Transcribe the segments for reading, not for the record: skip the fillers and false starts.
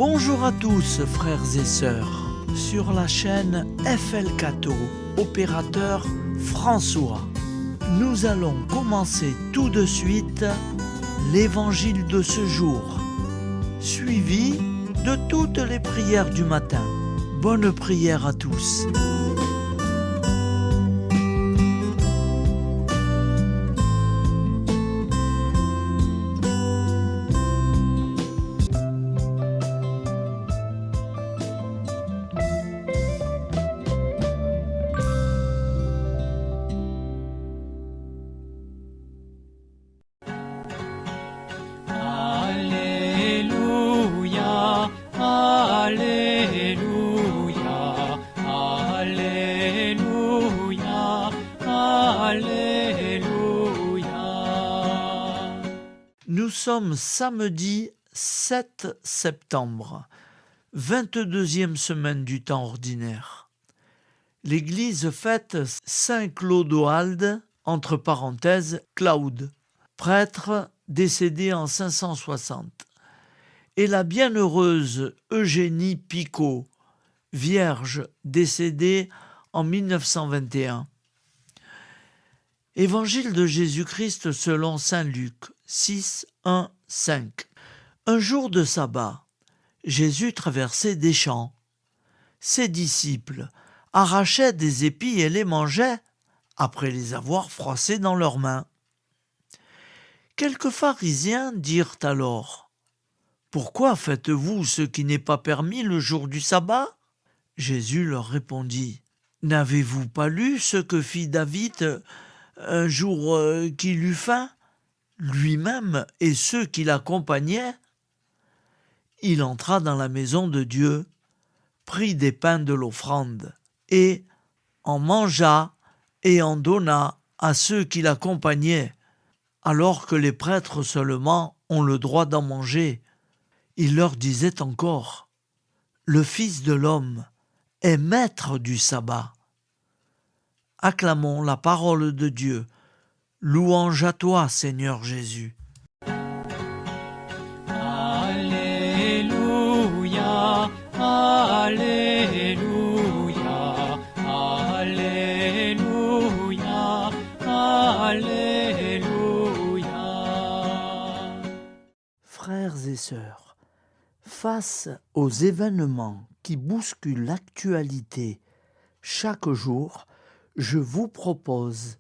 Bonjour à tous frères et sœurs, sur la chaîne FL Cato, opérateur François. Nous allons commencer tout de suite l'évangile de ce jour, suivi de toutes les prières du matin. Bonne prière à tous. Alléluia, Alléluia, Alléluia, Alléluia. Nous sommes samedi 7 septembre, 22e semaine du temps ordinaire. L'Église fête Saint Clodoald, entre parenthèses Claude, prêtre décédé en 560, et la bienheureuse Eugénie Picot, vierge décédée en 1921. Évangile de Jésus-Christ selon saint Luc 6, 1, 5. Un jour de sabbat, Jésus traversait des champs. Ses disciples arrachaient des épis et les mangeaient, après les avoir froissés dans leurs mains. Quelques pharisiens dirent alors : « Pourquoi faites-vous ce qui n'est pas permis le jour du sabbat ?» Jésus leur répondit : « N'avez-vous pas lu ce que fit David un jour qu'il eut faim, lui-même et ceux qui l'accompagnaient ? Il entra dans la maison de Dieu, prit des pains de l'offrande, et en mangea et en donna à ceux qui l'accompagnaient, alors que les prêtres seulement ont le droit d'en manger. Il leur disait encore : le Fils de l'homme est maître du sabbat. Acclamons la parole de Dieu. Louange à toi, Seigneur Jésus. Alléluia, Alléluia, Alléluia, Alléluia. Frères et sœurs, face aux événements qui bousculent l'actualité chaque jour, je vous propose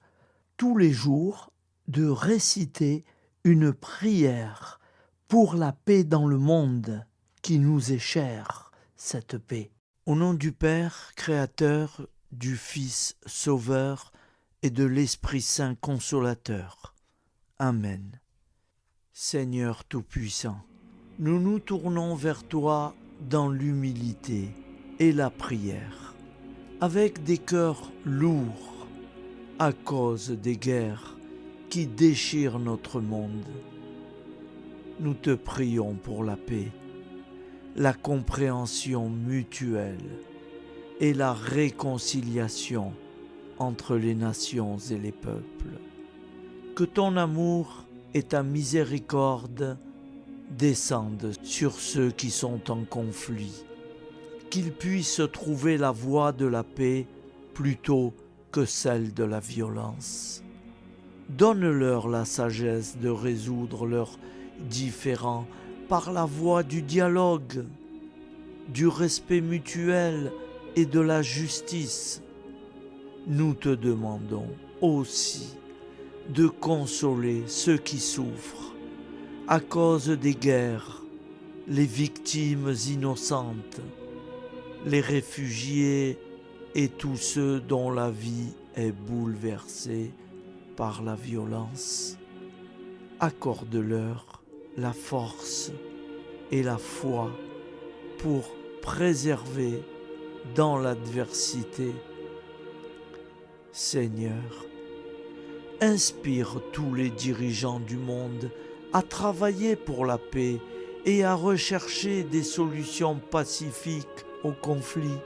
tous les jours de réciter une prière pour la paix dans le monde qui nous est chère, cette paix. Au nom du Père, Créateur, du Fils, Sauveur et de l'Esprit Saint Consolateur. Amen. Seigneur Tout-Puissant, nous nous tournons vers toi dans l'humilité et la prière, avec des cœurs lourds à cause des guerres qui déchirent notre monde. Nous te prions pour la paix, la compréhension mutuelle et la réconciliation entre les nations et les peuples. Que ton amour et ta miséricorde descendent sur ceux qui sont en conflit, qu'ils puissent trouver la voie de la paix plutôt que celle de la violence. Donne-leur la sagesse de résoudre leurs différends par la voie du dialogue, du respect mutuel et de la justice. Nous te demandons aussi de consoler ceux qui souffrent à cause des guerres, les victimes innocentes, les réfugiés et tous ceux dont la vie est bouleversée par la violence. Accorde-leur la force et la foi pour préserver dans l'adversité. Seigneur, inspire tous les dirigeants du monde à travailler pour la paix et à rechercher des solutions pacifiques aux conflits.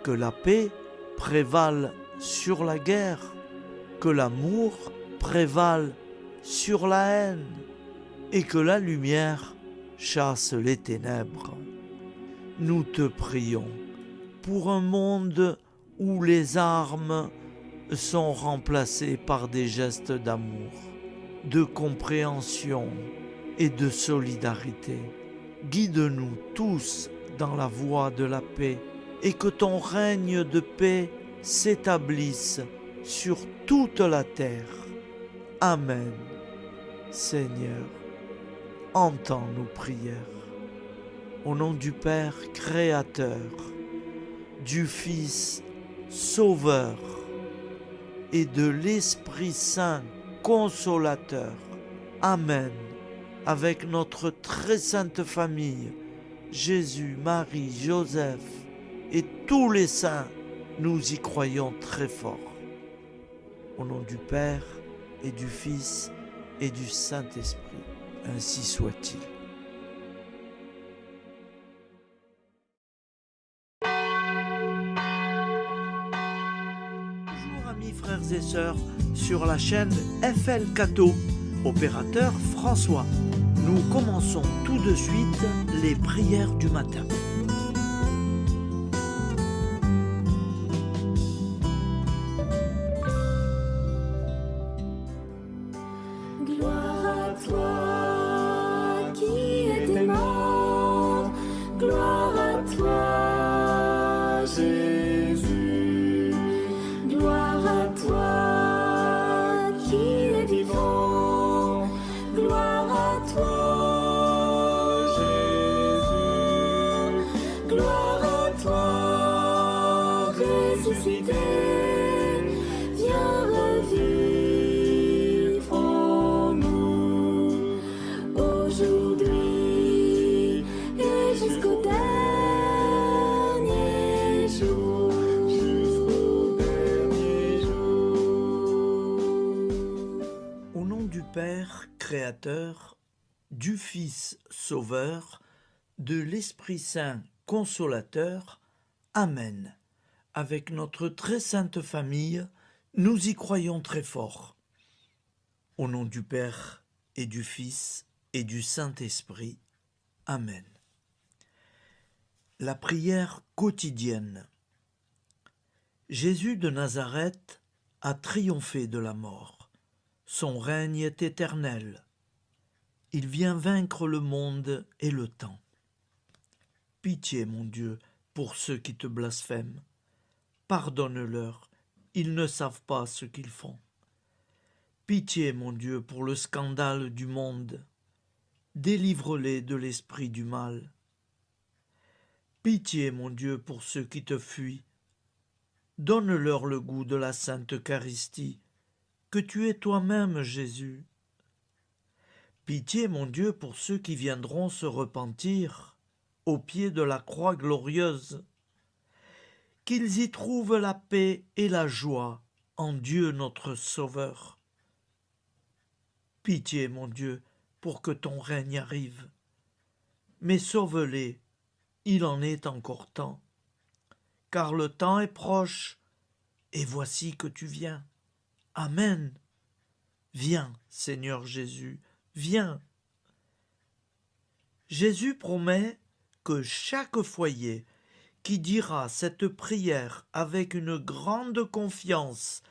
Que la paix prévale sur la guerre, que l'amour prévale sur la haine et que la lumière chasse les ténèbres. nous te prions pour un monde où les armes sont remplacées par des gestes d'amour, de compréhension et de solidarité. Guide-nous tous dans la voie de la paix et que ton règne de paix s'établisse sur toute la terre. Amen. Seigneur, entends nos prières. Au nom du Père Créateur, du Fils Sauveur et de l'Esprit Saint Consolateur. Amen. Avec notre très sainte famille, Jésus, Marie, Joseph et tous les saints, nous y croyons très fort. Au nom du Père et du Fils et du Saint-Esprit, ainsi soit-il. Bonjour amis frères et sœurs sur la chaîne FL Cato, opérateur François. Nous commençons tout de suite les prières du matin. Gloire à toi qui es mort, gloire à toi Jésus, gloire à toi qui es vivant, gloire à toi Jésus, gloire à toi ressuscité, viens revivre. Père Créateur, du Fils Sauveur, de l'Esprit Saint Consolateur. Amen. Avec notre très sainte famille, nous y croyons très fort. Au nom du Père et du Fils et du Saint-Esprit. Amen. La prière quotidienne. Jésus de Nazareth a triomphé de la mort. Son règne est éternel. Il vient vaincre le monde et le temps. Pitié, mon Dieu, pour ceux qui te blasphèment. Pardonne-leur, ils ne savent pas ce qu'ils font. Pitié, mon Dieu, pour le scandale du monde. Délivre-les de l'esprit du mal. Pitié, mon Dieu, pour ceux qui te fuient. Donne-leur le goût de la Sainte Eucharistie, que tu es toi-même, Jésus. Pitié, mon Dieu, pour ceux qui viendront se repentir au pied de la croix glorieuse, qu'ils y trouvent la paix et la joie en Dieu notre Sauveur. Pitié, mon Dieu, pour que ton règne arrive. Mais sauve-les, il en est encore temps, car le temps est proche, et voici que tu viens. Amen. Viens, Seigneur Jésus, viens. Jésus promet que chaque foyer qui dira cette prière avec une grande confiance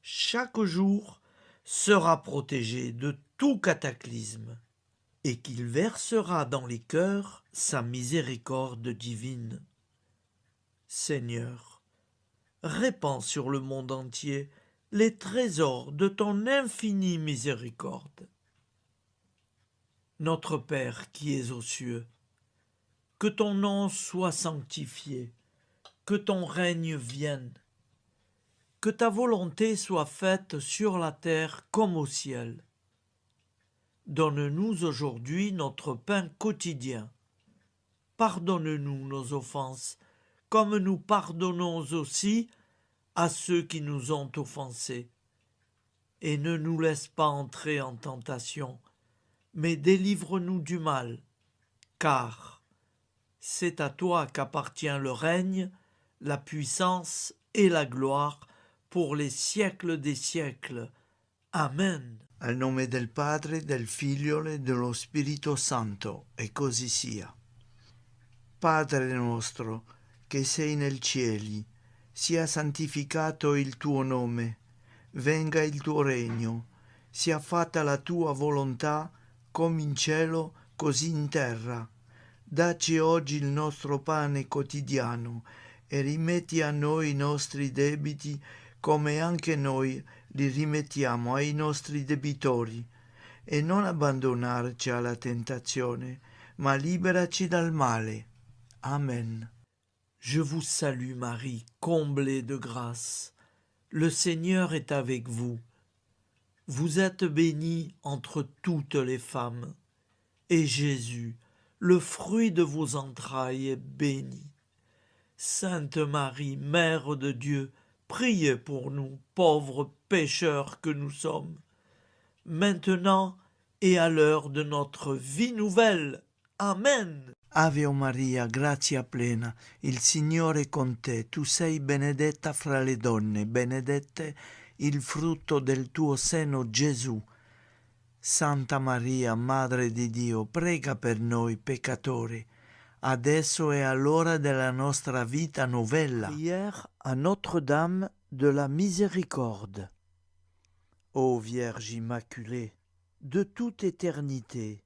chaque jour sera protégé de tout cataclysme et qu'il versera dans les cœurs sa miséricorde divine. Seigneur, répands sur le monde entier les trésors de ton infinie miséricorde. Notre Père qui es aux cieux, que ton nom soit sanctifié, que ton règne vienne, que ta volonté soit faite sur la terre comme au ciel. Donne-nous aujourd'hui notre pain quotidien. Pardonne-nous nos offenses, comme nous pardonnons aussi à ceux qui nous ont offensés. Et ne nous laisse pas entrer en tentation, mais délivre-nous du mal, car c'est à toi qu'appartient le règne, la puissance et la gloire pour les siècles des siècles. Amen. Al nome del Padre, del Figlio e dello Spirito Santo, e così sia. Padre nostro, che sei nel cieli, sia santificato il tuo nome, venga il tuo regno, sia fatta la tua volontà, come in cielo, così in terra. Dacci oggi il nostro pane quotidiano e rimetti a noi i nostri debiti, come anche noi li rimettiamo ai nostri debitori. E non abbandonarci alla tentazione, ma liberaci dal male. Amen. Je vous salue Marie, comblée de grâce. Le Seigneur est avec vous. Vous êtes bénie entre toutes les femmes, et Jésus, le fruit de vos entrailles, est béni. Sainte Marie, Mère de Dieu, priez pour nous, pauvres pécheurs que nous sommes, maintenant et à l'heure de notre vie nouvelle. Amen. Ave Maria, grazia plena, il Signore è con te, tu sei benedetta fra le donne, benedetto il frutto del tuo seno, Gesù. Santa Maria, Madre di Dio, prega per noi peccatori, adesso e all'ora della nostra vita novella. Prière à Notre-Dame de la Miséricorde. Ô Vierge Immaculée, de toute éternité,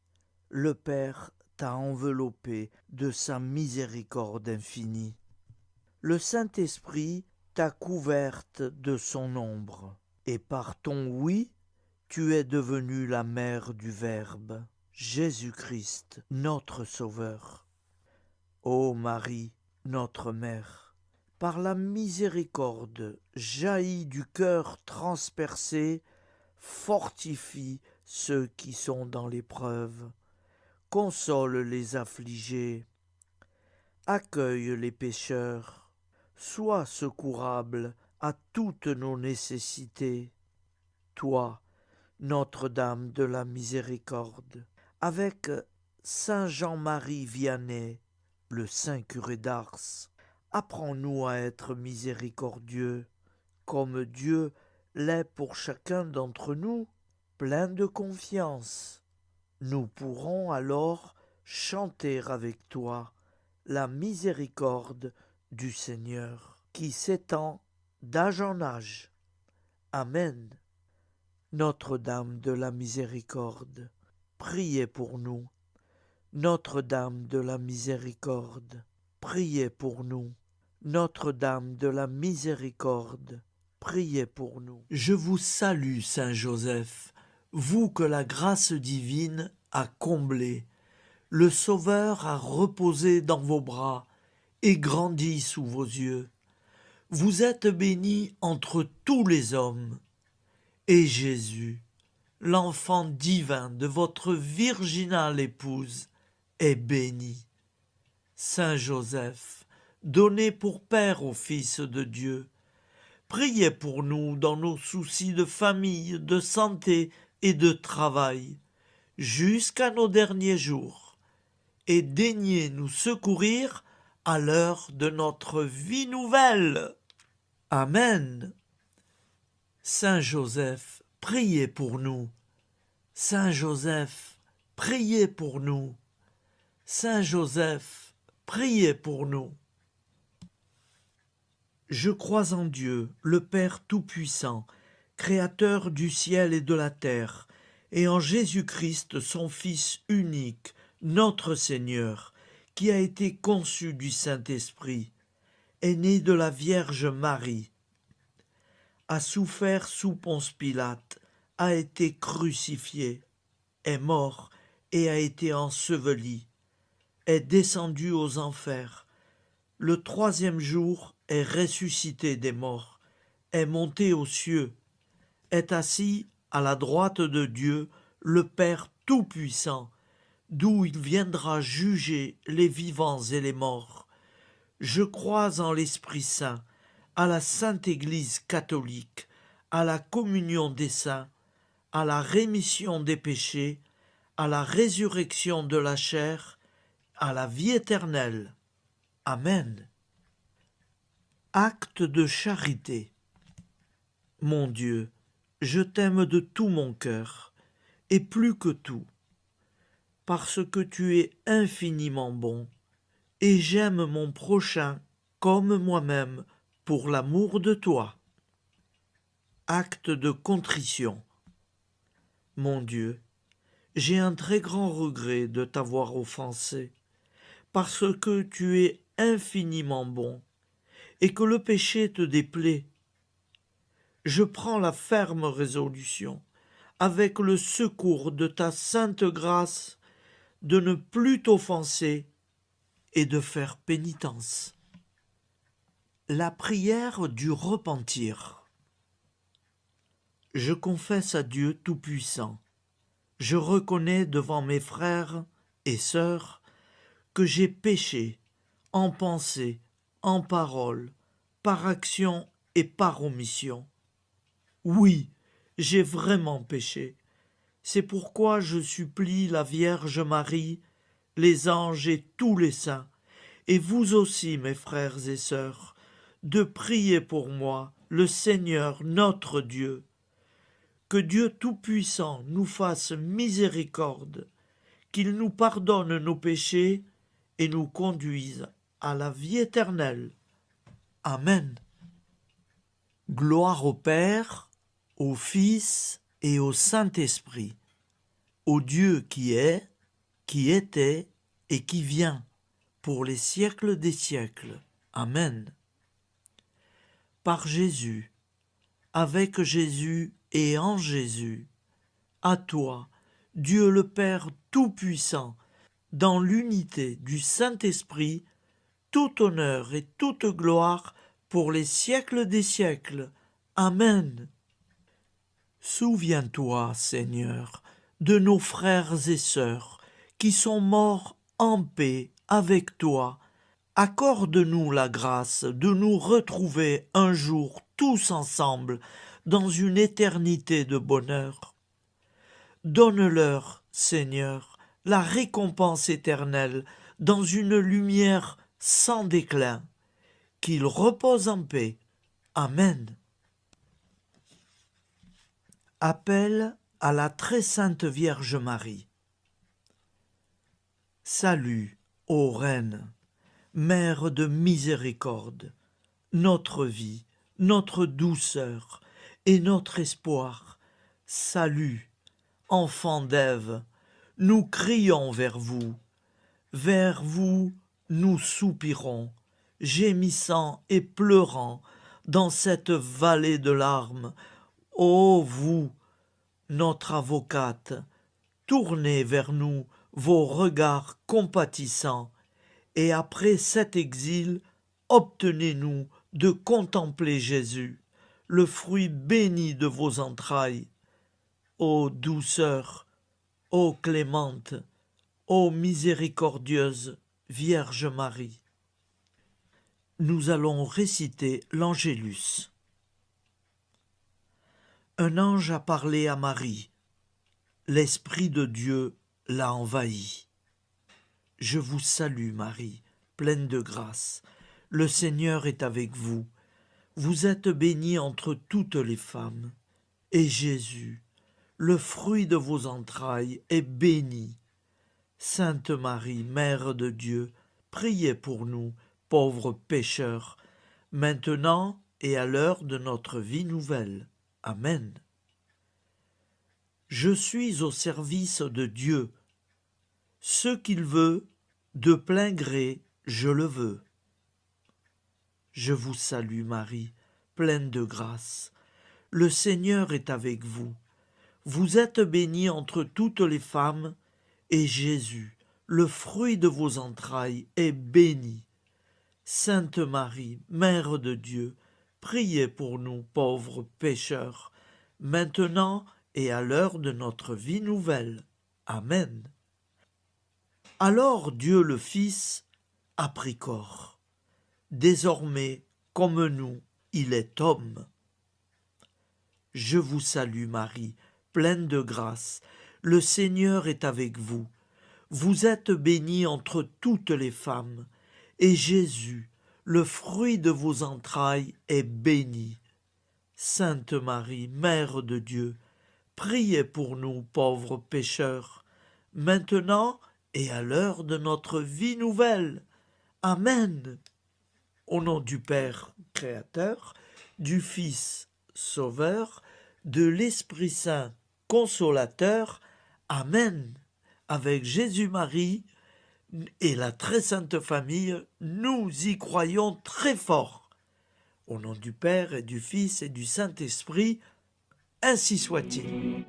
le Père t'a enveloppé de sa miséricorde infinie. Le Saint-Esprit t'a couverte de son ombre, et par ton oui, tu es devenue la mère du Verbe, Jésus-Christ, notre Sauveur. Ô Marie, notre Mère, par la miséricorde jaillie du cœur transpercé, fortifie ceux qui sont dans l'épreuve, console les affligés, accueille les pécheurs, sois secourable à toutes nos nécessités. Toi, Notre-Dame de la Miséricorde, avec Saint Jean-Marie Vianney, le Saint curé d'Ars, apprends-nous à être miséricordieux, comme Dieu l'est pour chacun d'entre nous, plein de confiance. Nous pourrons alors chanter avec toi la miséricorde du Seigneur, qui s'étend d'âge en âge. Amen. Notre-Dame de la Miséricorde, priez pour nous. Notre-Dame de la Miséricorde, priez pour nous. Notre-Dame de la Miséricorde, priez pour nous. Je vous salue, Saint Joseph, vous que la grâce divine a comblé. Le Sauveur a reposé dans vos bras et grandi sous vos yeux. Vous êtes béni entre tous les hommes. Et Jésus, l'enfant divin de votre virginale épouse, est béni. Saint Joseph, donné pour Père au Fils de Dieu, priez pour nous dans nos soucis de famille, de santé et de travail, jusqu'à nos derniers jours, et daignez nous secourir à l'heure de notre vie nouvelle. Amen. Saint Joseph, priez pour nous. Saint Joseph, priez pour nous. Saint Joseph, priez pour nous. Je crois en Dieu, le Père Tout-Puissant, Créateur du ciel et de la terre, et en Jésus-Christ, son Fils unique, notre Seigneur, qui a été conçu du Saint-Esprit, est né de la Vierge Marie, a souffert sous Ponce Pilate, a été crucifié, est mort et a été enseveli, est descendu aux enfers, le troisième jour est ressuscité des morts, est monté aux cieux, est assis à la droite de Dieu, le Père Tout-Puissant, d'où il viendra juger les vivants et les morts. Je crois en l'Esprit Saint, à la Sainte Église catholique, à la communion des saints, à la rémission des péchés, à la résurrection de la chair, à la vie éternelle. Amen. Acte de charité. Mon Dieu, je t'aime de tout mon cœur, et plus que tout, parce que tu es infiniment bon, et j'aime mon prochain comme moi-même pour l'amour de toi. Acte de contrition. Mon Dieu, j'ai un très grand regret de t'avoir offensé, parce que tu es infiniment bon et que le péché te déplaît. Je prends la ferme résolution, avec le secours de ta sainte grâce, de ne plus t'offenser et de faire pénitence. La prière du repentir. Je confesse à Dieu Tout-Puissant. Je reconnais devant mes frères et sœurs que j'ai péché en pensée, en parole, par action et par omission. Oui, j'ai vraiment péché. C'est pourquoi je supplie la Vierge Marie, les anges et tous les saints, et vous aussi, mes frères et sœurs, de prier pour moi, le Seigneur notre Dieu. Que Dieu Tout-Puissant nous fasse miséricorde, qu'il nous pardonne nos péchés et nous conduise à la vie éternelle. Amen. Gloire au Père, au Fils et au Saint-Esprit, au Dieu qui est, qui était et qui vient, pour les siècles des siècles. Amen. Par Jésus, avec Jésus et en Jésus, à toi, Dieu le Père Tout-Puissant, dans l'unité du Saint-Esprit, tout honneur et toute gloire pour les siècles des siècles. Amen. Souviens-toi, Seigneur, de nos frères et sœurs qui sont morts en paix avec toi. Accorde-nous la grâce de nous retrouver un jour tous ensemble dans une éternité de bonheur. Donne-leur, Seigneur, la récompense éternelle dans une lumière sans déclin. Qu'ils reposent en paix. Amen. Appel à la très sainte Vierge Marie. Salut, ô Reine, Mère de miséricorde, notre vie, notre douceur et notre espoir. Salut, enfant d'Ève, nous crions vers vous. Vers vous, nous soupirons, gémissant et pleurant dans cette vallée de larmes. Ô vous, notre avocate, tournez vers nous vos regards compatissants, et après cet exil, obtenez-nous de contempler Jésus, le fruit béni de vos entrailles. Ô douceur, ô clémente, ô miséricordieuse Vierge Marie. Nous allons réciter l'Angélus. Un ange a parlé à Marie. L'Esprit de Dieu l'a envahie. Je vous salue, Marie, pleine de grâce. Le Seigneur est avec vous. Vous êtes bénie entre toutes les femmes. Et Jésus, le fruit de vos entrailles, est béni. Sainte Marie, Mère de Dieu, priez pour nous, pauvres pécheurs, maintenant et à l'heure de notre vie nouvelle. Amen. Je suis au service de Dieu. Ce qu'il veut, de plein gré, je le veux. Je vous salue Marie, pleine de grâce. Le Seigneur est avec vous. Vous êtes bénie entre toutes les femmes, et Jésus, le fruit de vos entrailles, est béni. Sainte Marie, Mère de Dieu, priez pour nous pauvres pécheurs, maintenant et à l'heure de notre vie nouvelle. Amen. Alors Dieu le Fils a pris corps. Désormais, comme nous, il est homme. Je vous salue Marie, pleine de grâce. Le Seigneur est avec vous. Vous êtes bénie entre toutes les femmes, et Jésus, le fruit de vos entrailles, est béni. Sainte Marie, Mère de Dieu, priez pour nous pauvres pécheurs, maintenant et à l'heure de notre vie nouvelle. Amen. Au nom du Père Créateur, du Fils Sauveur, de l'Esprit Saint Consolateur. Amen. Avec Jésus-Marie et la très sainte famille, nous y croyons très fort. Au nom du Père et du Fils et du Saint-Esprit, ainsi soit-il.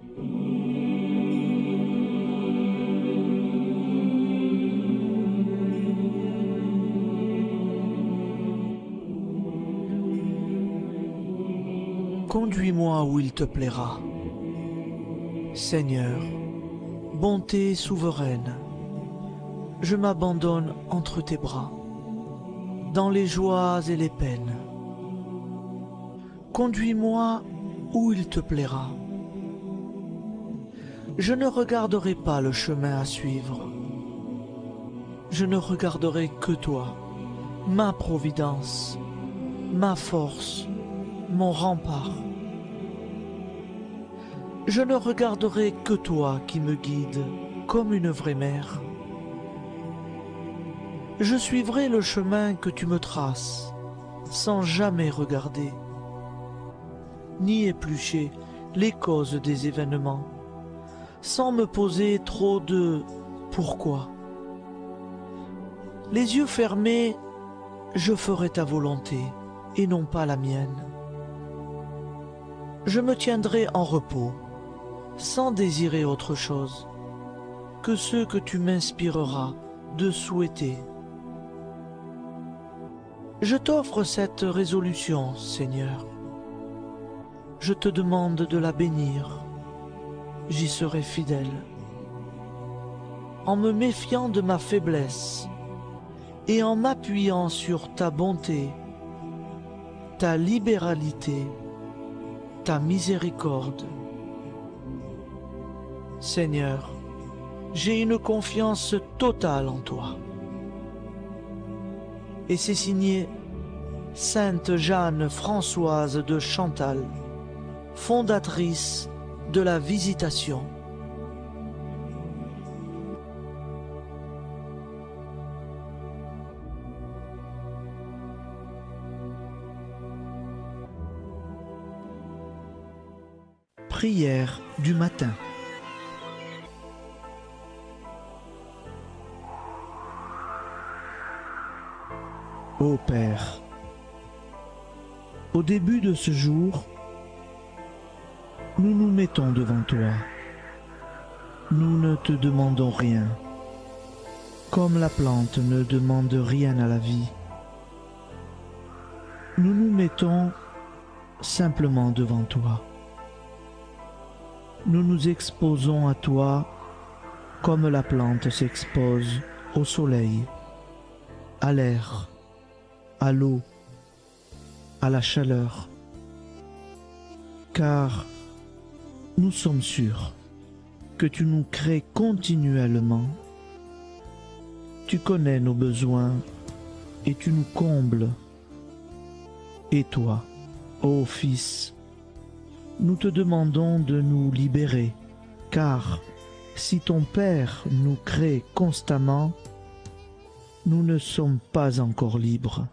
Conduis-moi où il te plaira. Seigneur, bonté souveraine, je m'abandonne entre tes bras, dans les joies et les peines. Conduis-moi où il te plaira. Je ne regarderai pas le chemin à suivre. Je ne regarderai que toi, ma providence, ma force, mon rempart. Je ne regarderai que toi qui me guides comme une vraie mère. Je suivrai le chemin que tu me traces, sans jamais regarder, ni éplucher les causes des événements, sans me poser trop de « pourquoi ». Les yeux fermés, je ferai ta volonté et non pas la mienne. Je me tiendrai en repos, sans désirer autre chose que ce que tu m'inspireras de souhaiter. Je t'offre cette résolution, Seigneur. Je te demande de la bénir. J'y serai fidèle. En me méfiant de ma faiblesse et en m'appuyant sur ta bonté, ta libéralité, ta miséricorde. Seigneur, j'ai une confiance totale en toi. Et c'est signé Sainte Jeanne Françoise de Chantal, fondatrice de la Visitation. Prière du matin. Ô Père, au début de ce jour, nous nous mettons devant toi. Nous ne te demandons rien, comme la plante ne demande rien à la vie. Nous nous mettons simplement devant toi. Nous nous exposons à toi comme la plante s'expose au soleil, à l'air, à l'eau, à la chaleur, car nous sommes sûrs que tu nous crées continuellement. Tu connais nos besoins et tu nous combles. Et toi, ô Fils, nous te demandons de nous libérer, car si ton Père nous crée constamment, nous ne sommes pas encore libres.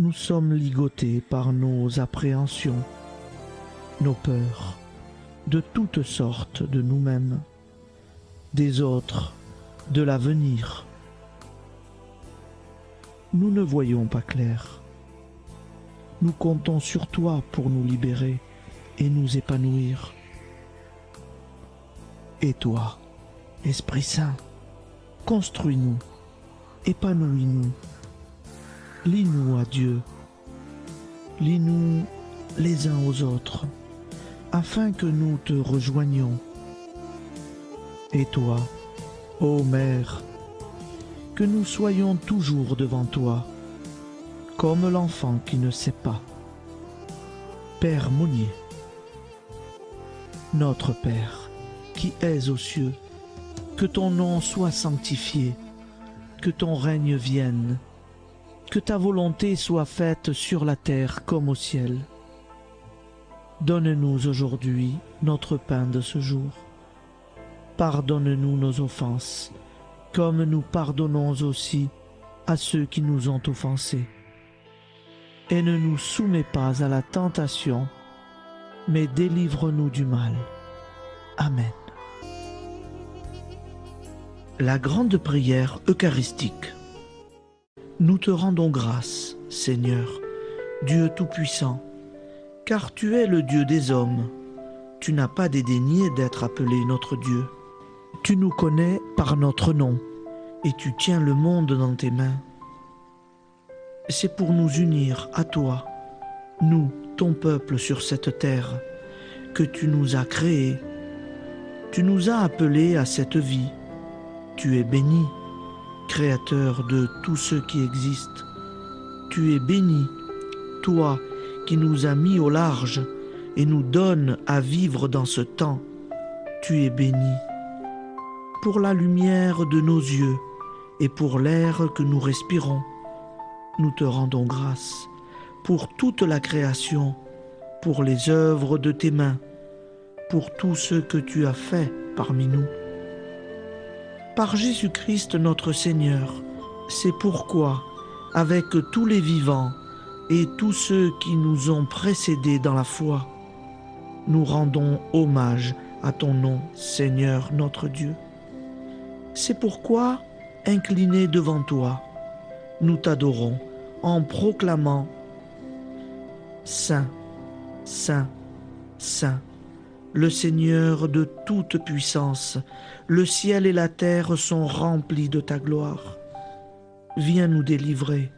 Nous sommes ligotés par nos appréhensions, nos peurs, de toutes sortes de nous-mêmes, des autres, de l'avenir. Nous ne voyons pas clair. Nous comptons sur toi pour nous libérer et nous épanouir. Et toi, Esprit Saint, construis-nous, épanouis-nous, lie-nous à Dieu, lie-nous les uns aux autres, afin que nous te rejoignions. Et toi, ô Mère, que nous soyons toujours devant toi, comme l'enfant qui ne sait pas. Père Monnier, notre Père, qui es aux cieux, que ton nom soit sanctifié, que ton règne vienne, que ta volonté soit faite sur la terre comme au ciel. Donne-nous aujourd'hui notre pain de ce jour. Pardonne-nous nos offenses, comme nous pardonnons aussi à ceux qui nous ont offensés. Et ne nous soumets pas à la tentation, mais délivre-nous du mal. Amen. La grande prière eucharistique. Nous te rendons grâce, Seigneur, Dieu Tout-Puissant, car tu es le Dieu des hommes. Tu n'as pas dédaigné d'être appelé notre Dieu. Tu nous connais par notre nom, et tu tiens le monde dans tes mains. C'est pour nous unir à toi, nous, ton peuple sur cette terre, que tu nous as créés. Tu nous as appelés à cette vie. Tu es béni, Créateur de tous ceux qui existent. Tu es béni, toi qui nous as mis au large et nous donnes à vivre dans ce temps. Tu es béni. Pour la lumière de nos yeux et pour l'air que nous respirons, nous te rendons grâce. Pour toute la création, pour les œuvres de tes mains, pour tout ce que tu as fait parmi nous. Par Jésus-Christ notre Seigneur, c'est pourquoi, avec tous les vivants et tous ceux qui nous ont précédés dans la foi, nous rendons hommage à ton nom, Seigneur notre Dieu. C'est pourquoi, inclinés devant toi, nous t'adorons en proclamant « Saint, Saint, Saint ». Le Seigneur de toute puissance, le ciel et la terre sont remplis de ta gloire. Viens nous délivrer,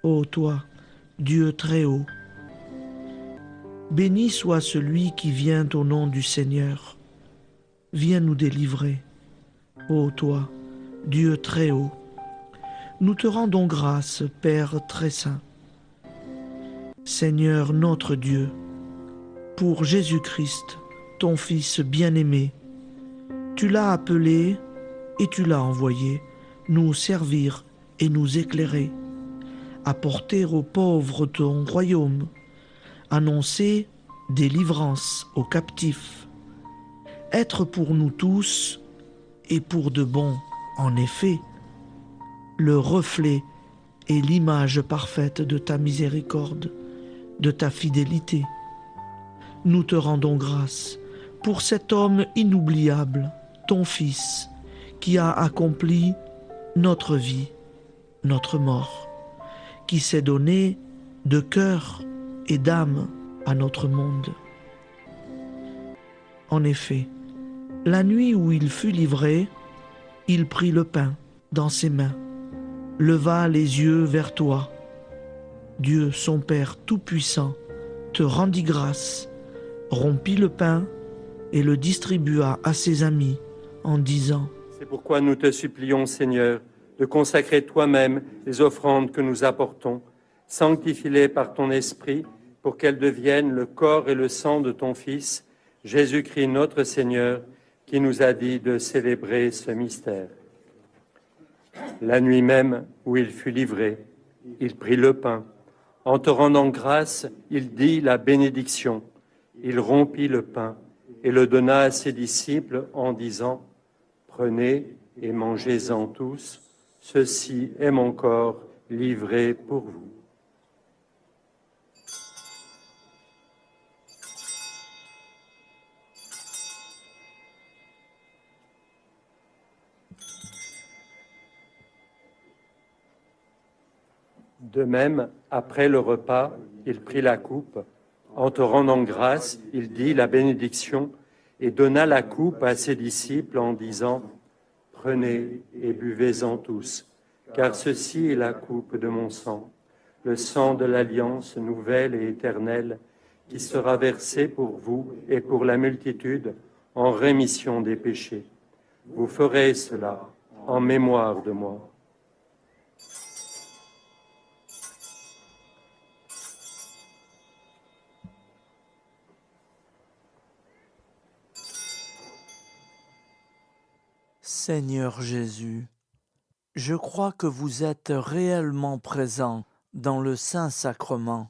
ô toi, Dieu très haut. Béni soit celui qui vient au nom du Seigneur. Viens nous délivrer, ô toi, Dieu très haut. Nous te rendons grâce, Père très saint. Seigneur notre Dieu, pour Jésus-Christ, ton Fils bien-aimé, tu l'as appelé et tu l'as envoyé nous servir et nous éclairer, apporter aux pauvres ton royaume, annoncer délivrance aux captifs, être pour nous tous et pour de bon, en effet, le reflet et l'image parfaite de ta miséricorde, de ta fidélité. Nous te rendons grâce pour cet homme inoubliable, ton Fils, qui a accompli notre vie, notre mort, qui s'est donné de cœur et d'âme à notre monde. En effet, la nuit où il fut livré, il prit le pain dans ses mains, leva les yeux vers toi. Dieu, son Père Tout-Puissant, te rendit grâce, rompit le pain et le distribua à ses amis en disant : C'est pourquoi nous te supplions, Seigneur, de consacrer toi-même les offrandes que nous apportons. Sanctifie-les par ton Esprit pour qu'elles deviennent le corps et le sang de ton Fils, Jésus-Christ notre Seigneur, qui nous a dit de célébrer ce mystère. La nuit même où il fut livré, il prit le pain. En te rendant grâce, il dit la bénédiction. Il rompit le pain et le donna à ses disciples en disant : Prenez et mangez-en tous, ceci est mon corps livré pour vous. De même, après le repas, il prit la coupe. En te rendant grâce, il dit la bénédiction et donna la coupe à ses disciples en disant : Prenez et buvez-en tous, car ceci est la coupe de mon sang, le sang de l'alliance nouvelle et éternelle, qui sera versé pour vous et pour la multitude en rémission des péchés. Vous ferez cela en mémoire de moi. Seigneur Jésus, je crois que vous êtes réellement présent dans le Saint-Sacrement.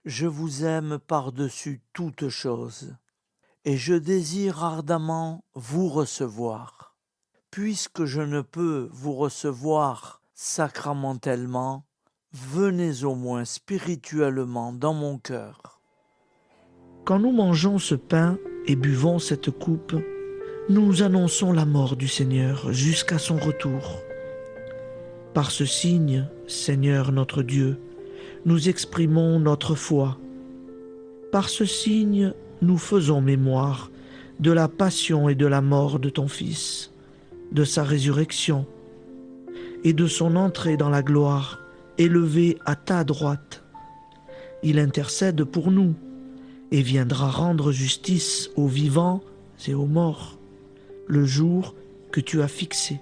Je vous aime par-dessus toute chose et je désire ardemment vous recevoir. Puisque je ne peux vous recevoir sacramentellement, venez au moins spirituellement dans mon cœur. Quand nous mangeons ce pain et buvons cette coupe, nous annonçons la mort du Seigneur jusqu'à son retour. Par ce signe, Seigneur notre Dieu, nous exprimons notre foi. Par ce signe, nous faisons mémoire de la passion et de la mort de ton Fils, de sa résurrection et de son entrée dans la gloire, élevé à ta droite. Il intercède pour nous et viendra rendre justice aux vivants et aux morts, le jour que tu as fixé.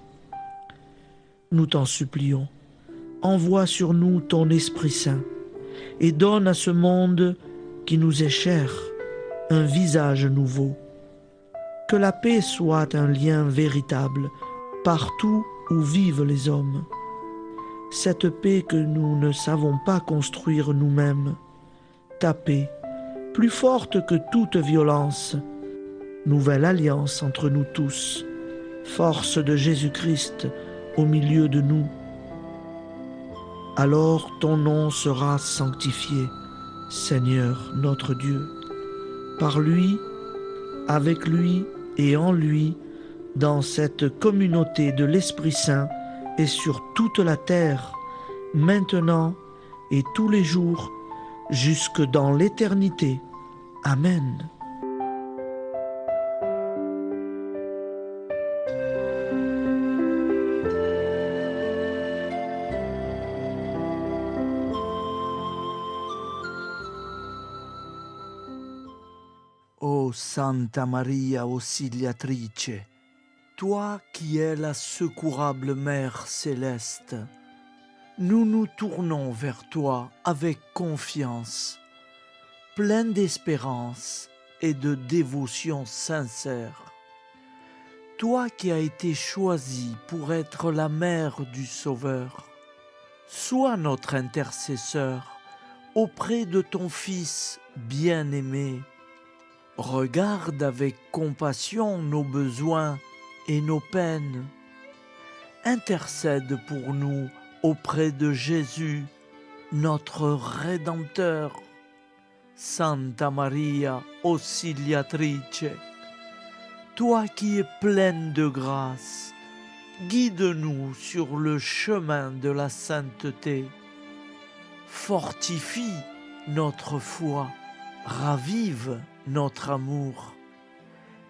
Nous t'en supplions, envoie sur nous ton Esprit Saint et donne à ce monde qui nous est cher un visage nouveau. Que la paix soit un lien véritable partout où vivent les hommes. Cette paix que nous ne savons pas construire nous-mêmes, ta paix, plus forte que toute violence, nouvelle alliance entre nous tous, force de Jésus-Christ au milieu de nous. Alors ton nom sera sanctifié, Seigneur notre Dieu. Par lui, avec lui et en lui, dans cette communauté de l'Esprit Saint et sur toute la terre, maintenant et tous les jours, jusque dans l'éternité. Amen. Ô Santa Maria Auxiliatrice, toi qui es la secourable Mère céleste, nous nous tournons vers toi avec confiance, plein d'espérance et de dévotion sincère. Toi qui as été choisie pour être la mère du Sauveur, sois notre intercesseur auprès de ton Fils bien-aimé. Regarde avec compassion nos besoins et nos peines. Intercède pour nous auprès de Jésus, notre Rédempteur. Santa Maria Auxiliatrice, toi qui es pleine de grâce, guide-nous sur le chemin de la sainteté. Fortifie notre foi, ravive notre amour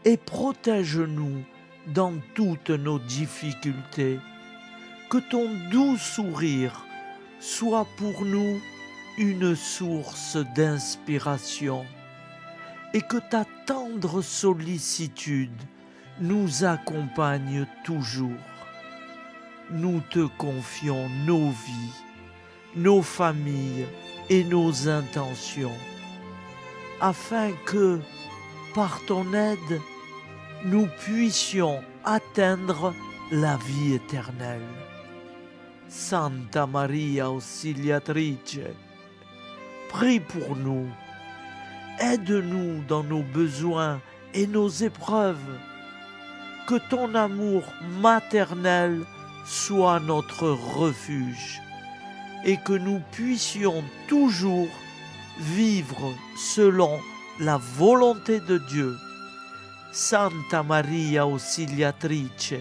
et protège-nous dans toutes nos difficultés. Que ton doux sourire soit pour nous une source d'inspiration et que ta tendre sollicitude nous accompagne toujours. Nous te confions nos vies, nos familles et nos intentions, afin que, par ton aide, nous puissions atteindre la vie éternelle. Santa Maria Auxiliatrice, prie pour nous, aide-nous dans nos besoins et nos épreuves, que ton amour maternel soit notre refuge et que nous puissions toujours vivre selon la volonté de Dieu. Santa Maria Auxiliatrice,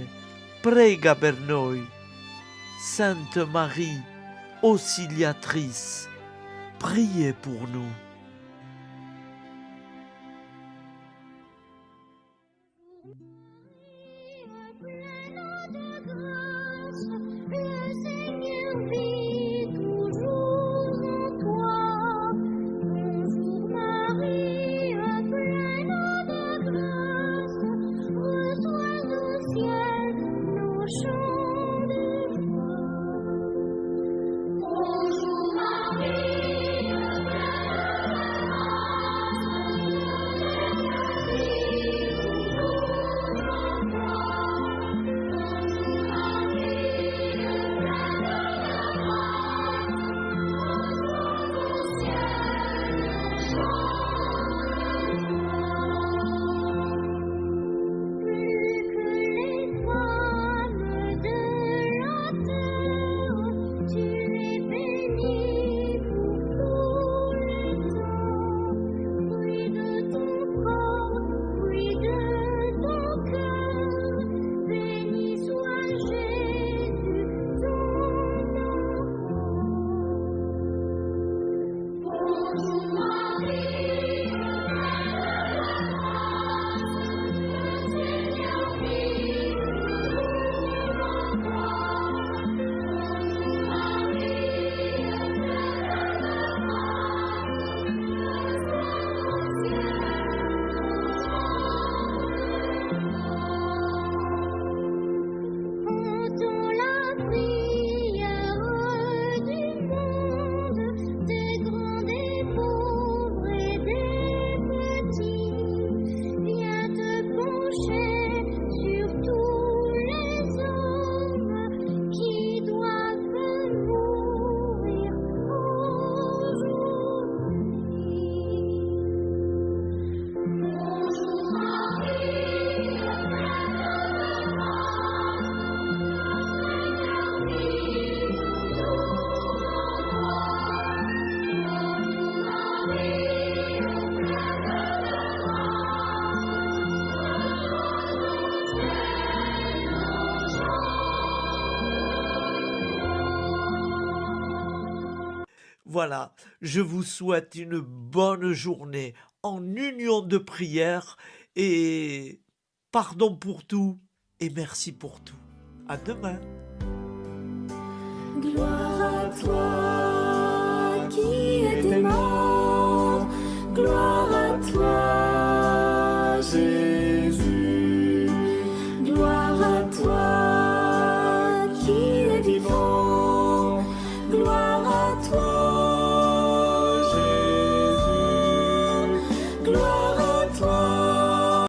prega per noi. Sainte Marie, Auxiliatrice, priez pour nous. Voilà, je vous souhaite une bonne journée en union de prière et pardon pour tout et merci pour tout. À demain. Gloire à toi,